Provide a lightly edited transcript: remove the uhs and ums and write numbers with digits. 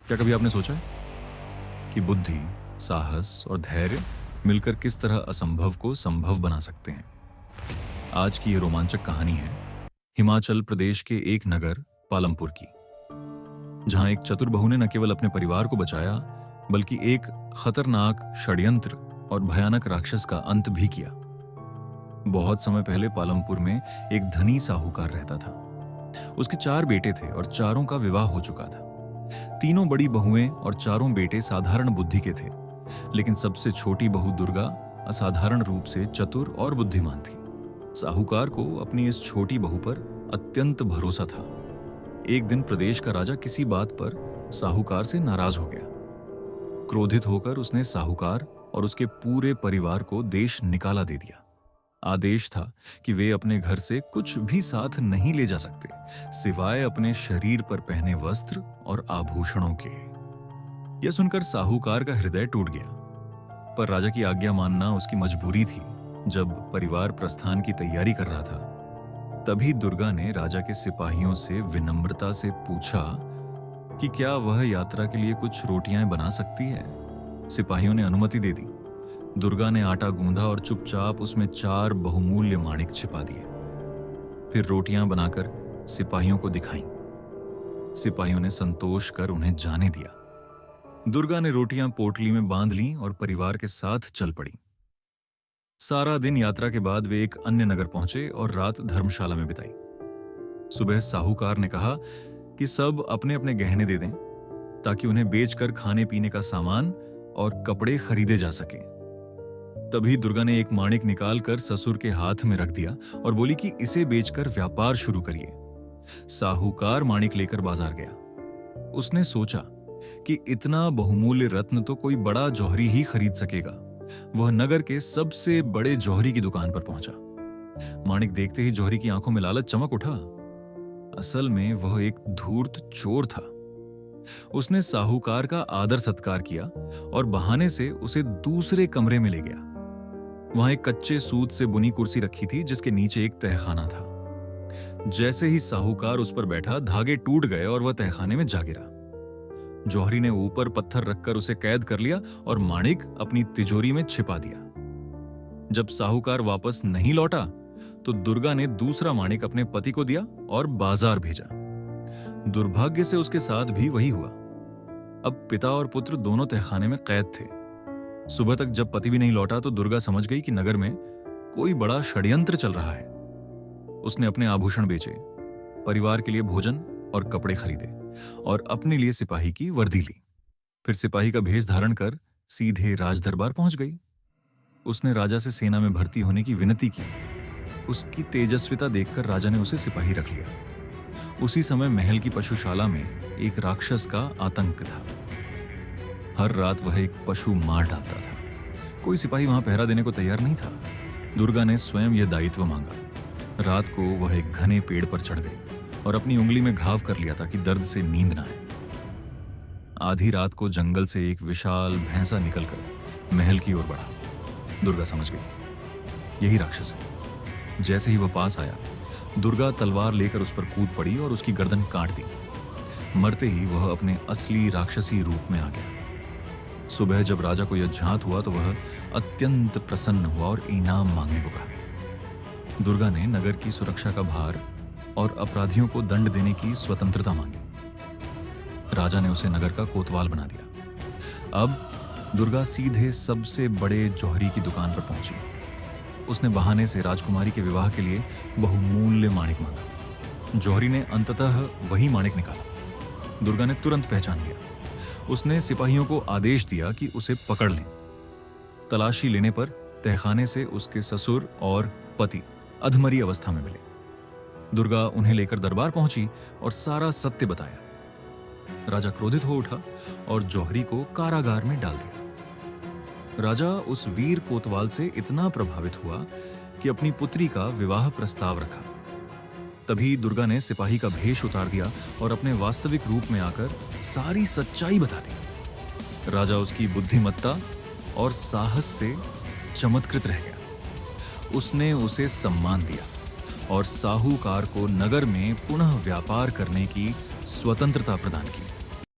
क्या कभी आपने सोचा है कि बुद्धि, साहस और धैर्य मिलकर किस तरह असंभव को संभव बना सकते हैं? आज की ये रोमांचक कहानी है हिमाचल प्रदेश के एक नगर पालमपुर की, जहां एक चतुर बहू ने न केवल अपने परिवार को बचाया, बल्कि एक खतरनाक षड्यंत्र और भयानक राक्षस का अंत भी किया। बहुत समय पहले पालमपुर में एक धनी साहूकार रहता था। उसके 4 बेटे थे और चारों का विवाह हो चुका था। तीनों बड़ी बहुएं और चारों बेटे साधारण बुद्धि के थे, लेकिन सबसे छोटी बहू दुर्गा असाधारण रूप से चतुर और बुद्धिमान थी। साहूकार को अपनी इस छोटी बहू पर अत्यंत भरोसा था। एक दिन प्रदेश का राजा किसी बात पर साहूकार से नाराज हो गया। क्रोधित होकर उसने साहूकार और उसके पूरे परिवार को देश निकाला दे दिया। आदेश था कि वे अपने घर से कुछ भी साथ नहीं ले जा सकते, सिवाय अपने शरीर पर पहने वस्त्र और आभूषणों के। यह सुनकर साहूकार का हृदय टूट गया, पर राजा की आज्ञा मानना उसकी मजबूरी थी। जब परिवार प्रस्थान की तैयारी कर रहा था, तभी दुर्गा ने राजा के सिपाहियों से विनम्रता से पूछा कि क्या वह यात्रा के लिए कुछ रोटियां बना सकती है। सिपाहियों ने अनुमति दे दी। दुर्गा ने आटा गूंधा और चुपचाप उसमें 4 बहुमूल्य माणिक छिपा दिए। फिर रोटियां बनाकर सिपाहियों को दिखाईं। सिपाहियों ने संतोष कर उन्हें जाने दिया। दुर्गा ने रोटियां पोटली में बांध लीं और परिवार के साथ चल पड़ी। सारा दिन यात्रा के बाद वे एक अन्य नगर पहुंचे और रात धर्मशाला में बिताई। सुबह साहूकार ने कहा कि सब अपने अपने गहने दे दें, ताकि उन्हें बेचकर खाने पीने का सामान और कपड़े खरीदे जा सके। तभी दुर्गा ने एक माणिक निकालकर ससुर के हाथ में रख दिया और बोली कि इसे बेचकर व्यापार शुरू करिए। साहूकार माणिक लेकर बाजार गया। उसने सोचा कि इतना बहुमूल्य रत्न तो कोई बड़ा जौहरी ही खरीद सकेगा। वह नगर के सबसे बड़े जौहरी की दुकान पर पहुंचा। माणिक देखते ही जौहरी की आंखों में लालच चमक उठा। असल में वह एक धूर्त चोर था। उसने साहूकार का आदर सत्कार किया और बहाने से उसे दूसरे कमरे में ले गया। वहां एक कच्चे सूत से बुनी कुर्सी रखी थी, जिसके नीचे एक तहखाना था। जैसे ही साहूकार उस पर बैठा, धागे टूट गए और वह तहखाने में जा गिरा। जौहरी ने ऊपर पत्थर रखकर उसे कैद कर लिया और माणिक अपनी तिजोरी में छिपा दिया। जब साहूकार वापस नहीं लौटा, तो दुर्गा ने दूसरा माणिक अपने पति को दिया और बाजार भेजा। दुर्भाग्य से उसके साथ भी वही हुआ। अब पिता और पुत्र दोनों तहखाने में कैद थे। सुबह तक जब पति भी नहीं लौटा, तो दुर्गा समझ गई कि नगर में कोई बड़ा षड्यंत्र चल रहा है। उसने अपने आभूषण बेचे, परिवार के लिए भोजन और कपड़े खरीदे और अपने लिए सिपाही की वर्दी ली। फिर सिपाही का भेष धारण कर सीधे राजदरबार पहुंच गई। उसने राजा से सेना में भर्ती होने की विनती की। उसकी तेजस्विता देखकर राजा ने उसे सिपाही रख लिया। उसी समय महल की पशुशाला में एक राक्षस का आतंक था। हर रात वह एक पशु मार डालता था। कोई सिपाही वहां पहरा देने को तैयार नहीं था। दुर्गा ने स्वयं यह दायित्व मांगा। रात को वह एक घने पेड़ पर चढ़ गई और अपनी उंगली में घाव कर लिया ताकि दर्द से नींद ना आए। आधी रात को जंगल से एक विशाल भैंसा निकलकर महल की ओर बढ़ा। दुर्गा समझ गई, यही राक्षस है। जैसे ही वह पास आया, दुर्गा तलवार लेकर उस पर कूद पड़ी और उसकी गर्दन काट दी। मरते ही वह अपने असली राक्षसी रूप में आ गया। सुबह जब राजा को यह झांत हुआ, तो वह अत्यंत प्रसन्न हुआ और इनाम मांगने को कहा। दुर्गा ने नगर की सुरक्षा का भार और अपराधियों को दंड देने की स्वतंत्रता मांगी। राजा ने उसे नगर का कोतवाल बना दिया। अब दुर्गा सीधे सबसे बड़े जौहरी की दुकान पर पहुंची। उसने बहाने से राजकुमारी के विवाह के लिए बहुमूल्य माणिक मांगा। जौहरी ने अंततः वही माणिक निकाला। दुर्गा ने तुरंत पहचान लिया। उसने सिपाहियों को आदेश दिया कि उसे पकड़ लें। तलाशी लेने पर तहखाने से उसके ससुर और पति अधमरी अवस्था में मिले। दुर्गा उन्हें लेकर दरबार पहुंची और सारा सत्य बताया। राजा क्रोधित हो उठा और जौहरी को कारागार में डाल दिया। राजा उस वीर कोतवाल से इतना प्रभावित हुआ कि अपनी पुत्री का विवाह प्रस्ताव रखा। तभी दुर्गा ने सिपाही का भेष उतार दिया और अपने वास्तविक रूप में आकर सारी सच्चाई बता दी। राजा उसकी बुद्धिमत्ता और साहस से चमत्कृत रह गया। उसने उसे सम्मान दिया और साहूकार को नगर में पुनः व्यापार करने की स्वतंत्रता प्रदान की।